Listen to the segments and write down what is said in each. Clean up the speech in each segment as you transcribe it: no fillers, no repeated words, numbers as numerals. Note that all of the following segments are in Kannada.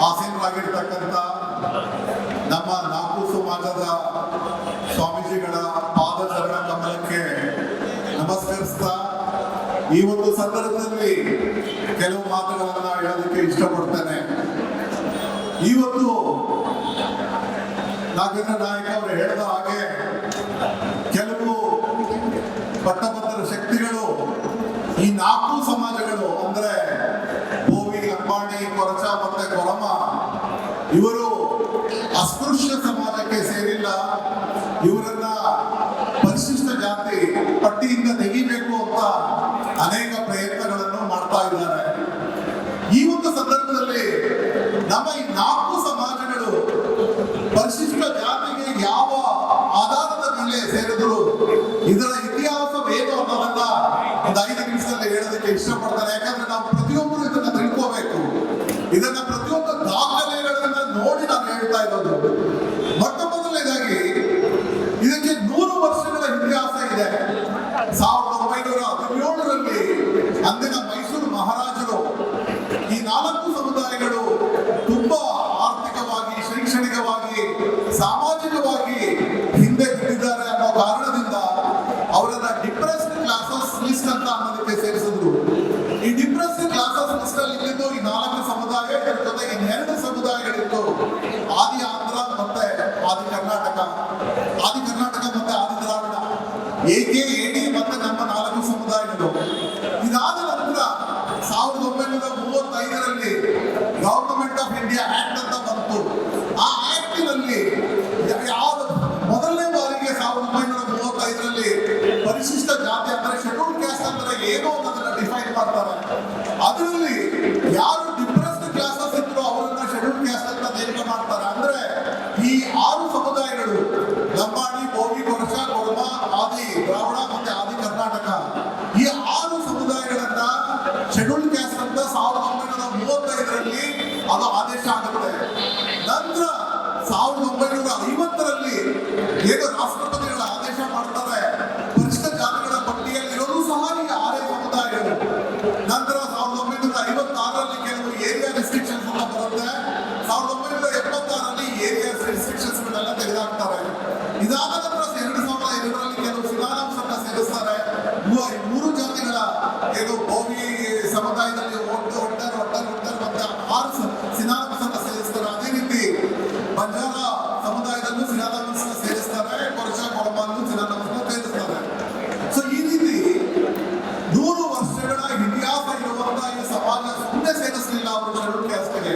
ಆಸೀನರಾಗಿರ್ತಕ್ಕಂಥ ನಮ್ಮ ನಾಲ್ಕು ಸಮಾಜದ ಸ್ವಾಮೀಜಿಗಳ ಪಾದಚರಣ ಕಮಲಕ್ಕೆ ನಮಸ್ಕರಿಸ್ತಾ ಈ ಒಂದು ಸಂದರ್ಭದಲ್ಲಿ ಕೆಲವು ಮಾತುಗಳನ್ನ ಹೇಳೋದಕ್ಕೆ ಇಷ್ಟಪಡ್ತೇನೆ. ಇವತ್ತು ನಾಗೇಂದ್ರ ನಾಯಕ್ ಅವರು ಹೇಳಿದ ಹಾಗೆ ಕೆಲವು ಪಟ್ಟಭದ್ರ ಶಕ್ತಿಗಳು ಈ ನಾಲ್ಕು ಸಮಾಜಗಳು ಅಂದ್ರೆ ಬೋವಿ, ಲಂಬಾಣಿ, ಕೊರಚ ಮತ್ತೆ ಕೊರಮ ಇವರು ಅಸ್ಪೃಶ್ಯ ಸಮಾಜಕ್ಕೆ ಸೇರಿಲ್ಲ, ಇವರನ್ನ ಪರಿಶಿಷ್ಟ ಜಾತಿ ಪಟ್ಟಿಯಿಂದ ತೆಗಿಬೇಕು ಅಂತ ಅನೇಕ ಪ್ರಯತ್ನಗಳನ್ನು ಮಾಡ್ತಾ ಇದ್ದಾರೆ. ಈ ಒಂದು ಸಂದರ್ಭದಲ್ಲಿ ನಮ್ಮ ಈ ನಾಲ್ಕು ಸಮಾಜಗಳು ಪರಿಶಿಷ್ಟ ಜಾತಿಗೆ ಯಾವ ಆಧಾರದ ಮೇಲೆ ಸೇರಿದ್ರು, ಇದರ ಇತಿಹಾಸವೇನು ಅನ್ನೋದನ್ನ ಒಂದು 5 ನಿಮಿಷದಲ್ಲಿ ಹೇಳೋದಕ್ಕೆ ಇಷ್ಟಪಡ್ತಾರೆ. ಯಾಕಂದ್ರೆ ನಾವು ಪ್ರತಿಯೊಬ್ಬರು ಇದನ್ನ ತಿಳ್ಕೋಬೇಕು. ಇದನ್ನ ಪ್ರತಿಯೊಂದು ದಾಖಲೆಗಳನ್ನ ನೋಡಿ ನಾನು ಹೇಳ್ತಾ ಇರೋದು. ಮೊಟ್ಟ ಮೊದಲನೇದಾಗಿ ಇದಕ್ಕೆ 100 ವರ್ಷಗಳ ಇತಿಹಾಸ ಇದೆ. 1917ರಲ್ಲಿ ಅಂದಿನ ಮೈಸೂರು ಮಹಾರಾಜರು ಈ 4 ಸಮುದಾಯಗಳು ತುಂಬಾ ಆರ್ಥಿಕವಾಗಿ, ಶೈಕ್ಷಣಿಕವಾಗಿ, ಸಾಮಾಜಿಕವಾಗಿ ಹಿಂದೆ ಬಿದ್ದಿದ್ದಾರೆ ಅನ್ನೋ ಕಾರಣದಿಂದ ಅವರನ್ನ ಡಿಪ್ರೆಸ್ಡ್ ಕ್ಲಾಸಸ್ ಲಿಸ್ಟ್ ಅಂತ ಅನ್ನೋದಕ್ಕೆ ಸೇರಿಸಿದ್ರು. ಈ ಡಿಪ್ರೆಸ್ಡ್ ಕ್ಲಾಸಸ್ ಲಿಸ್ಟ್ ಅಲ್ಲಿ ಇಲ್ಲಿದ್ದು ಈ 4 ಸಮುದಾಯ, ಇದರ ಜೊತೆಗೆ 2 ಸಮುದಾಯಗಳಿತ್ತು, ಆದಿ ಆಂಧ್ರ ಮತ್ತೆ ಆದಿ ಕರ್ನಾಟಕ. ಆದಿ ಕರ್ನಾಟಕ ಮತ್ತೆ ಆದಿ ದ್ರಾವಿಡ, ಏಕೆ ಏಡಿ ಮತ್ತೆ ನಮ್ಮ 4 ಸಮುದಾಯಗಳು. ಇದಾದ ನಂತರ 1935ರಲ್ಲಿ ಗವರ್ನಮೆಂಟ್ ಆಫ್ ಇಂಡಿಯಾ ಆಕ್ಟ್ ಅಂತ ಬಂತು. ಆ ಆಕ್ಟಿನಲ್ಲಿ ಯಾವ್ದು ಮೊದಲನೇ ಬಾರಿಗೆ 1935ರಲ್ಲಿ ಪರಿಶಿಷ್ಟ ಜಾತಿ ಅಂದ್ರೆ ಶೆಡ್ಯೂಲ್ ಕ್ಯಾಸ್ಟ್ ಅಂದ್ರೆ ಏನು ಅನ್ನೋದನ್ನ ಡಿಫೈನ್ ಮಾಡ್ತಾರೆ. ಅದರಲ್ಲಿ ಯಾರು ಡಿಪ್ರೆಸ್ಡ್ ಕ್ಲಾಸಸ್ ಇದ್ರು ಅವರನ್ನ ಶೆಡ್ಯೂಲ್ ಕ್ಯಾಸ್ಟ್ ಅಂತ ನೇಮಕ ಮಾಡ್ತಾರೆ. ಅಂದ್ರೆ ಈ 6 ಸಮುದಾಯಗಳು ಲಂಬಾಣಿ, ಬೋವಿ, ಕೊರಚ, ಕೊರಮ, ಆದಿ ದ್ರಾವಿಡ ಮತ್ತೆ ಆದಿ ಕರ್ನಾಟಕ, ಈ 6 ಸಮುದಾಯಗಳನ್ನ ಶೆಡ್ಯೂಲ್ ಕ್ಯಾಸ್ಟ್ ಅಂತ 1935ರಲ್ಲಿ ಅದು ಆದೇಶ ಆಗುತ್ತೆ. ನಂತರ 1950ರಲ್ಲಿ ಏನು ರಾಷ್ಟ್ರಪತಿಗಳ ಆದೇಶ ಮಾಡ್ತಾರೆ, ಪರಿಶಿಷ್ಟ ಜಾತಿಗಳ ಪಟ್ಟಿಯಲ್ಲಿ ಇರೋದು ಸಹ ಈ 6 ಸಮುದಾಯಗಳು. ನಂತರ 1956ರಲ್ಲಿ ಕೆಲವು ಏರಿಯಾ ರೆಸ್ಟ್ರಿಕ್ಷನ್ಸ್ ಅಂತ ಬರುತ್ತೆ. 1976ರಲ್ಲಿ ಏರಿಯಾ ರೆಸ್ಟ್ರಿಕ್ಷನ್ಸ್ ಗಳೆಲ್ಲ ತೆಗೆದುಹಾಕ್ತಾರೆ. ಇದಾದ ನಂತರ 2002ರಲ್ಲಿ ಕೆಲವು ಸಿನಾನಮ್ಸ್ ಅನ್ನ ಸೇರಿಸ್ತಾರೆ. 3 ಜಾತಿಗಳ ಏನು ಬೋವಿ ಸಮುದಾಯದಲ್ಲಿ ಒಟ್ಟಾರೆ ಮತ್ತೆ 6 ಸಿನಾನಮ್ಸ್ ಅನ್ನ ಸೇರಿಸ್ತಾರೆ. ಅದೇ ರೀತಿ ಬಂಜಾರ ಸಮುದಾಯದಲ್ಲೂ ಸಿನಾನಮ್ಸ್ ಸೇರಿಸ್ತಾರೆ, ಕೊರಚ ಕೊಡಮಲ್ಲೂ ಸಿನಾನಮ್ಸ್ ಸೇರಿಸ್ತಾರೆ. ಸೊ ಈ ರೀತಿ 100 ವರ್ಷಗಳ ಇತಿಹಾಸ ಇರುವಂತಹ ಈ ಸಮಾಜ ಸುಮ್ಮನೆ ಸೇರಿಸಲಿಲ್ಲ ಅವರು ಶೆಡ್ಯೂಲ್ ಕ್ಯಾಸ್ಟ್ಗೆ.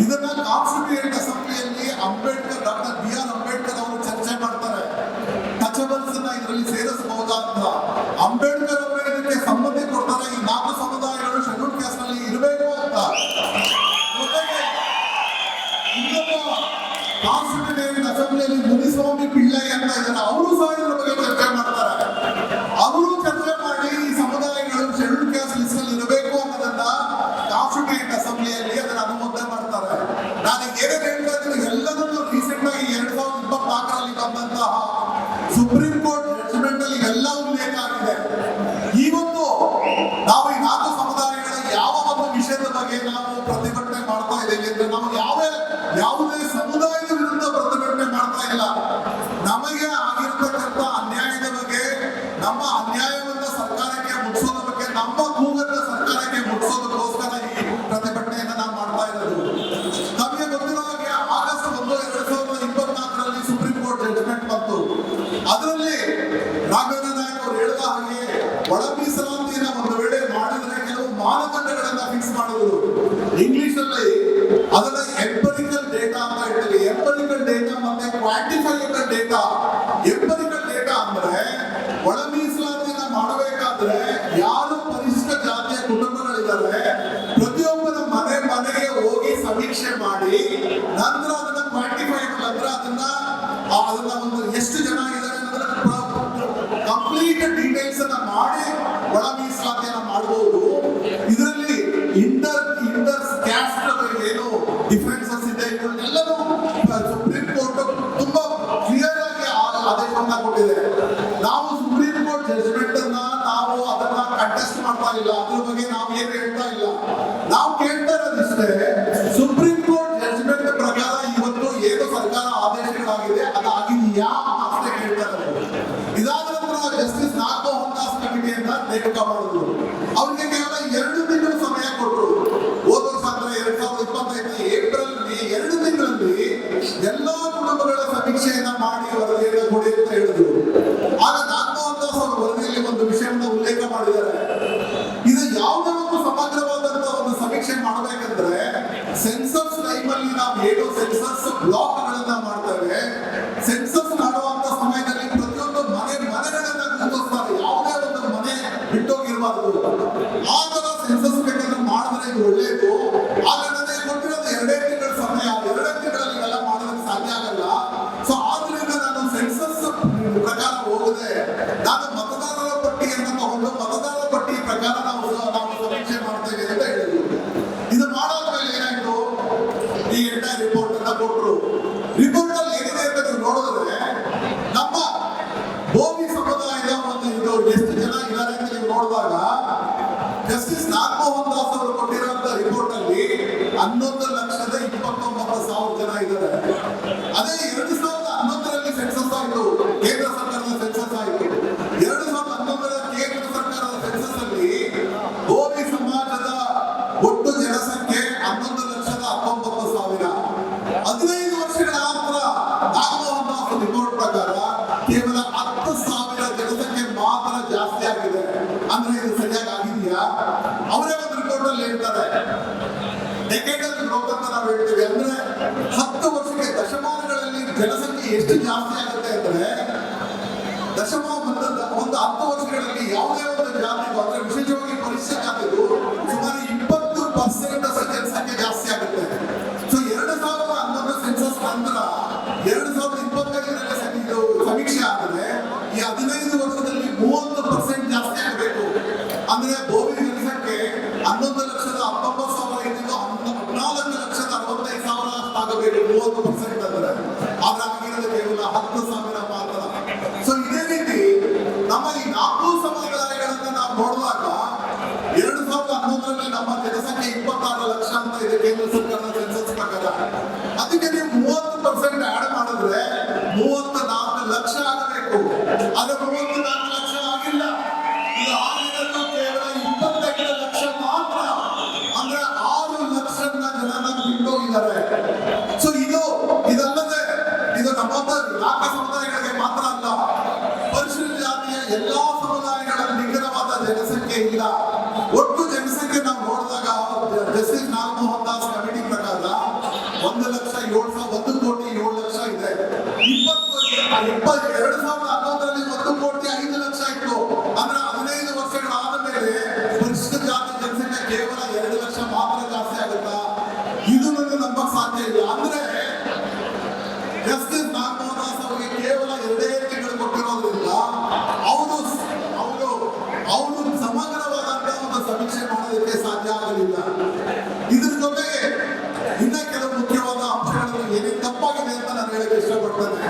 ಇದನ್ನ ಕಾನ್ಸ್ಟಿಟ್ಯೂಯೆಂಟ್ ಅಸೆಂಬ್ಲಿಯಲ್ಲಿ ಅಂಬೇಡ್ಕರ್, ಡಾಕ್ಟರ್ BR ಅಂಬೇಡ್ಕರ್ ಅವರು ಚರ್ಚೆ ಮಾಡ್ತಾರೆ. ಟಚಬಲ್ಸ್ ಅನ್ನ ಇದರಲ್ಲಿ ಸೇರಿಸಬಹುದಾ ಅಂತ. ಅಂಬೇಡ್ಕರ್ ಅವರು ಇದಕ್ಕೆ ಸಮ್ಮತಿ ಕೊಡ್ತಾರೆ, ಈ 4 ಸಮುದಾಯಗಳು ಶೆಡ್ಯೂಲ್ ಕ್ಯಾಸ್ಟ್ ನಲ್ಲಿ ಇರಬೇಕು ಅಂತ. ಕಾನ್ಸ್ಟಿಟ್ಯೂಯೆಂಟ್ ಅಸೆಂಬ್ಲಿಯಲ್ಲಿ ಮುನಿಸ್ವಾಮಿ ಪಿಳ್ಳೈ ಅಂತ ಇದ್ದಾರೆ, ಅವರು ಸಹ ಇದರ ಬಗ್ಗೆ ಚರ್ಚೆ ಮಾಡ್ತಾರೆ. ಅವರು ಚರ್ಚೆ ಮಾಡಿ ಈ ಸಮುದಾಯಗಳು ಶೆಡ್ಯೂಲ್ ಕ್ಯಾಸ್ಟ್ ಲಿಸ್ಟ್ ಅಲ್ಲಿ ಇರಬೇಕು ಅನ್ನೋದನ್ನ ಕಾನ್ಸ್ಟಿಟ್ಯೂಯೆಂಟ್ ಅಸೆಂಬ್ಲಿಯಲ್ಲಿ ಅದನ್ನ ಅನುಮೋದನೆ ಮಾಡ್ತಾರೆ. ನಾನು ಏನೇನು ಹೇಳ್ತಾ ಇದ್ದೀನಿ ಎಲ್ಲದನ್ನು ರೀಸೆಂಟ್ ಆಗಿ 2024ರಲ್ಲಿ ಬಂದಂತಹ ಸುಪ್ರೀಂ ಕೋರ್ಟ್ ಜಡ್ಜ್ಮೆಂಟ್ ಅಲ್ಲಿ ಎಲ್ಲ ಉಲ್ಲೇಖ ಆಗಿದೆ. ಇವತ್ತು ನಾವು ಈ 4 ಸಮುದಾಯಗಳ ಯಾವ ಒಂದು ವಿಷಯದ ಬಗ್ಗೆ ನಾವು ಪ್ರತಿಭಟನೆ ಮಾಡ್ತಾ ಇದ್ದೇವೆ ಅಂದ್ರೆ ನಾವು ಯಾವುದೇ ಸಮುದಾಯದ ವಿರುದ್ಧ ಪ್ರತಿಭಟನೆ ಮಾಡ್ತಾ ಇಲ್ಲ. ನಮಗೆ ಆಗಿರ್ತಕ್ಕಂಥ ಅನ್ಯಾಯದ ಬಗ್ಗೆ, ನಮ್ಮ ಅನ್ಯಾಯವನ್ನ ಸರ್ಕಾರಕ್ಕೆ ಮುಟ್ಟಿಸೋದ ಬಗ್ಗೆ, ನಮ್ಮ ಕೂಗನ್ನ ಸರ್ಕಾರಕ್ಕೆ ಮುಟ್ಟಿಸೋದಕ್ಕೋಸ್ಕರ ಈ ಪ್ರತಿಭಟನೆಯನ್ನ ನಾವು ಮಾಡ್ತಾ ಇರೋದು. ನಮಗೆ ಗೊತ್ತಿರೋ ಹಾಗೆ ಆಗಸ್ಟ್ 1, 2024ರಲ್ಲಿ ಸುಪ್ರೀಂ ಕೋರ್ಟ್ ಜಡ್ಜ್ಮೆಂಟ್ ಬಂತು. ಅದರಲ್ಲಿ ರಾಘವೇಂದ್ರ ನಾಯಕ್ ಅವರು ಹೇಳಿದ ಹಾಗೆ ಒಳ ಮೀಸಲಾತಿಯನ್ನ ಒಂದು ವೇಳೆ ಮಾಡಿದ್ರೆ ಕೆಲವು ಮಾನದಂಡಗಳನ್ನ ಫಿಕ್ಸ್ ಮಾಡಿದ್ರು. ಇಂಗ್ಲಿಷ್ ಅಲ್ಲಿ ಅದನ್ನ ಎಂಪರಿಕಲ್ ಡೇಟಾ ಅಂತ ಹೇಳ್ತೀವಿ. ಎಂಪರಿಕಲ್ ಡೇಟಾ ಮತ್ತೆ ಕ್ವಾಂಟಿಫೈಯಬಲ್ ಡೇಟಾ. ಎಂಪರಿಕಲ್ ಡೇಟಾ ಅಂದ್ರೆ ಒಳ ಮೀಸಲಾತಿಯನ್ನ ಮಾಡಬೇಕಾದ್ರೆ ಯಾರು ಪರಿಶಿಷ್ಟ ಜಾತಿಯ ಕುಟುಂಬಗಳಿದ್ದಾರೆ ಪ್ರತಿಯೊಬ್ಬರ ಮನೆಗೆ ಹೋಗಿ ಸಮೀಕ್ಷೆ ಮಾಡಿ ನಂತರ ಅದನ್ನ ಕ್ವಾಂಟಿಫೈಬಲ್ ಅಂದ್ರೆ ಅದನ್ನ ಒಂದು ಎಷ್ಟು ಜನ ಇದ್ದಾರೆ ಅನ್ನೋದನ್ನ ಕಂಪ್ಲೀಟ್ ಡೀಟೇಲ್ಸ್ ಅನ್ನ ಮಾಡಿ ಒಳ ಮೀಸಲಾತಿಯನ್ನ ಮಾಡಬಹುದು. ಇದರಲ್ಲಿ ಇಂಟರ್ ಕ್ಯಾಸ್ಟ್ ಏನು ಡಿಫರೆನ್ಸಸ್ ಇದೆ ಇದನ್ನೆಲ್ಲವೂ ಸುಪ್ರೀಂ ಕೋರ್ಟ್ ತುಂಬಾ ಕ್ಲಿಯರ್ ಆಗಿ ಆದೇಶವನ್ನ ಕೊಟ್ಟಿದೆ. ನಾವು ಸುಪ್ರೀಂ ಕೋರ್ಟ್ ಜಡ್ಜ್ಮೆಂಟ್ ಅನ್ನ ನಾವು ಅದನ್ನ ಕಂಟೆಸ್ಟ್ ಮಾಡ್ತಾ ಇಲ್ಲ, ಅದ್ರ ಬಗ್ಗೆ ನಾವು ಏನು ಹೇಳ್ತಾ ಇಲ್ಲ. ನಾವು ಕೇಳ್ತಾ ಇರೋದಿಷ್ಟೇ, ಸುಪ್ರೀಂ ಕೋರ್ಟ್ ಸೆನ್ಸಸ್ ಟೈಮಲ್ಲಿ ನಾವು ಏನು ಸೆನ್ಸಸ್ ಬ್ಲಾಕ್ಗಳನ್ನ ಮಾಡ್ತೇವೆ, ಸೆನ್ಸಸ್ ಮಾಡುವಂತ ಸಮಯದಲ್ಲಿ ಪ್ರತಿಯೊಂದು ಮನೆಗಳನ್ನ ಗುರುತಿಸ್ತಾರೆ, ಯಾವುದೇ ಒಂದು ಮನೆ ಬಿಟ್ಟೋಗಿರಬಾರ್ದು. ಆ ತರ ಸೆನ್ಸಸ್ ಬೇಕಾದ್ರೆ ಮಾಡಿದ್ರೆ ಇದು ಒಳ್ಳೇದು. ಆಗ ನನಗೆ ಕೊಟ್ಟಿರೋದು 2 ತಿಂಗಳ ಸಮಯ, 2 ತಿಂಗಳಲ್ಲಿ ಇವೆಲ್ಲ ಮಾಡೋದಕ್ಕೆ ಸಾಧ್ಯ ಆಗಲ್ಲ. ಸೊ ಆದ್ರಿಂದ ನಾನು ಸೆನ್ಸಸ್ ಪ್ರಕಾರ ಹೋಗದೆ ನಾನು ಮತದಾರರ ಪಟ್ಟಿಯನ್ನು ತಗೊಂಡು ಮತದಾರರ ಪಟ್ಟಿ ಪ್ರಕಾರ ನಾವು ಸಮೀಕ್ಷೆ ಮಾಡ್ತೇವೆ ಅಂತ ಹೇಳಿದ್ರು. ಇದು ಮಾಡಾದ್ಮೇಲೆ ಏನಾಯ್ತು, ಈ ಎಂಟೈರ್ ರಿಪೋರ್ಟ್ ಅನ್ನ ಕೊಟ್ಟರು. ರಿಪೋರ್ಟ್ ಅಲ್ಲಿ ಏನಿದೆ ಅಂತ ನೀವು ನೋಡಿದ್ರೆ ನಮ್ಮ ಬೋವಿ ಸಮುದಾಯದ ಒಂದು ಇದು ಎಷ್ಟು ಜನ ಇದ್ದಾರೆ ಅಂತ ನೀವು ನೋಡಿದಾಗ ಜಸ್ಟಿಸ್ ನಾಗಮೋಹನ್ ದಾಸ್ ಅವರು ಕೊಟ್ಟಿರುವಂತ ರಿಪೋರ್ಟ್ ಅಲ್ಲಿ 11,29,000 ಜನ ಇದ್ದಾರೆ. ಅದೇ 2011ರಲ್ಲಿ ಸೆನ್ಸಸ್ ಆಯಿತು, ಕೇಂದ್ರ ಸರ್ಕಾರದ ಸೆನ್ಸಸ್ ಆಯಿತು. 2011ರ ಕೇಂದ್ರ ಸರ್ಕಾರದ ಸೆನ್ಸಸ್ ಅಲ್ಲಿ ಬೋವಿ ಸಮಾಜದ ಒಟ್ಟು ಜನಸಂಖ್ಯೆ 11,19,000. 15 ವರ್ಷಗಳ ನಂತರ ನಾಗಮೋಹನ್ ದಾಸ್ ರಿಪೋರ್ಟ್ ಪ್ರಕಾರ ಕೇವಲ 10,000 ಜನಸಂಖ್ಯೆ ಮಾತ್ರ ಜಾಸ್ತಿ ಆಗಿದೆ. ಅಂದ್ರೆ ಇದು ಸರಿಯಾಗಿ ಆಗಿದೆಯಾ? ಅವರೇ ಒಂದು ರಿಪೋರ್ಟ್ ಅಲ್ಲಿ ಹೇಳ್ತಾರೆ, ಡೆಕೆಡಲ್ ಗ್ರೋತ್ ಅಂತ ನಾವು ಹೇಳ್ತೀವಿ. ಅಂದ್ರೆ 10 ವರ್ಷಕ್ಕೆ ದಶಮಾನಗಳಲ್ಲಿ ಜನಸಂಖ್ಯೆ ಎಷ್ಟು ಜಾಸ್ತಿ ಆಗುತ್ತೆ ಅಂದ್ರೆ ಒಂದು 10 ವರ್ಷಗಳಲ್ಲಿ ಯಾವುದೇ ಒಂದು ಜಾತಿಗೂ ಅಂದ್ರೆ ವಿಶೇಷವಾಗಿ ಪರಿಶಿಷ್ಟ ಜಾತಿಗೂ ಸುಮಾರು 20% ಜನಸಂಖ್ಯೆ ಜಾಸ್ತಿ ಆಗುತ್ತೆ. ಸೊ 2011 ಸೆನ್ಸಸ್ ನಂತರ 2025ರಲ್ಲಿ ಇದು ಸಮೀಕ್ಷೆ ಆದರೆ ಈ 15 ವರ್ಷದಲ್ಲಿ 30% ಜಾಸ್ತಿ ಆಗಬೇಕು. ಅಂದ್ರೆ ಬೋವಿ ಜನಸಂಖ್ಯೆ 11,19,000 ಇದ್ದು 14,65,000 ಆಗಬೇಕು, 30% ಅಂದ್ರೆ. ಆದ್ರೆ ಆಗಿರೋದು ಕೇವಲ 10,000 ಮಾತ್ರ. ಸೊ ಇದೇ ರೀತಿ ನಮ್ಮ ಈ 4 ಸಮುದಾಯಗಳನ್ನ ನಾವು ನೋಡಿದಾಗ 2011ರಲ್ಲಿ ನಮ್ಮ ಜನಸಂಖ್ಯೆ 26 ಲಕ್ಷ ಅಂತ ಇದೆ ಕೇಂದ್ರ ಸರ್ಕಾರದ ಸೆನ್ಸಸ್ ಪ್ರಕಾರ. ಅದಕ್ಕೆ ನೀವು 30% ಆಡ್ ಮಾಡಿದ್ರೆ 34 ಲಕ್ಷ ಆಗಬೇಕು. ಆದ್ರೆ 34 ಲಕ್ಷ ಆಗಿಲ್ಲ. ಇದು ಆಗಿರೋದು ಕೇವಲ 22 ಲಕ್ಷ ಮಾತ್ರ. ಅಂದ್ರೆ 6 ಲಕ್ಷ ಜನನ ಬಿಟ್ಟೋಗಿದ್ದಾರೆ. ಸೊ ಇದಲ್ಲದೆ ಇದು ನಮ್ಮ 4 ಸಮುದಾಯಗಳಿಗೆ ಮಾತ್ರ ಅಲ್ಲ, ಪರಿಶಿಷ್ಟ ಜಾತಿಯ ಎಲ್ಲಾ ಸಮುದಾಯಗಳ ನಿಖರವಾದ ಜನಸಂಖ್ಯೆ ಇಲ್ಲ. ಒಟ್ಟು ಜನಸಂಖ್ಯೆ ನಾವು ನೋಡಿದಾಗ ಜಸ್ಟಿಸ್ ನಾಗಮೋಹನ್ ದಾಸ್ ಕಮಿಟಿ ಪ್ರಕಾರ 1,07,000 ಇದೆ. 2011ರಲ್ಲಿ 1,05,00,000 ಇತ್ತು. ಅಂದ್ರೆ 15 ವರ್ಷಗಳಾದ ಮೇಲೆ ಪರಿಶಿಷ್ಟ ಜಾತಿ ಜನಸಂಖ್ಯೆ ಕೇವಲ 2 ಲಕ್ಷ ಮಾತ್ರ ಜಾಸ್ತಿ ಆಗುತ್ತಾ? ಇದು ನನಗೆ ನಂಬಕ್ ಸಾಧ್ಯ ಇಲ್ಲ. ಅಂದ್ರೆ ಜಸ್ಟಿಸ್ ನಾಗಮೋಹನ್ ದಾಸ್ ಅವರಿಗೆ ಕೇವಲ 2 ತಿಂಗಳು ಕೊಟ್ಟಿರೋದ್ರಿಂದ ಅವರು ಸಮಗ್ರವಾದಂತಹ ಒಂದು ಸಮೀಕ್ಷೆ ಮಾಡೋದಕ್ಕೆ ಸಾಧ್ಯ ಆಗಲಿಲ್ಲ. ಇದ್ರ ಜೊತೆಗೆ ಇನ್ನ ಕೆಲವು ಮುಖ್ಯವಾದ ಅಂಶಗಳನ್ನು ಏನೇನು ತಪ್ಪಾಗಿದೆ ಅಂತ ನಾನು ಹೇಳಕ್ಕೆ ಇಷ್ಟಪಡ್ತೇನೆ.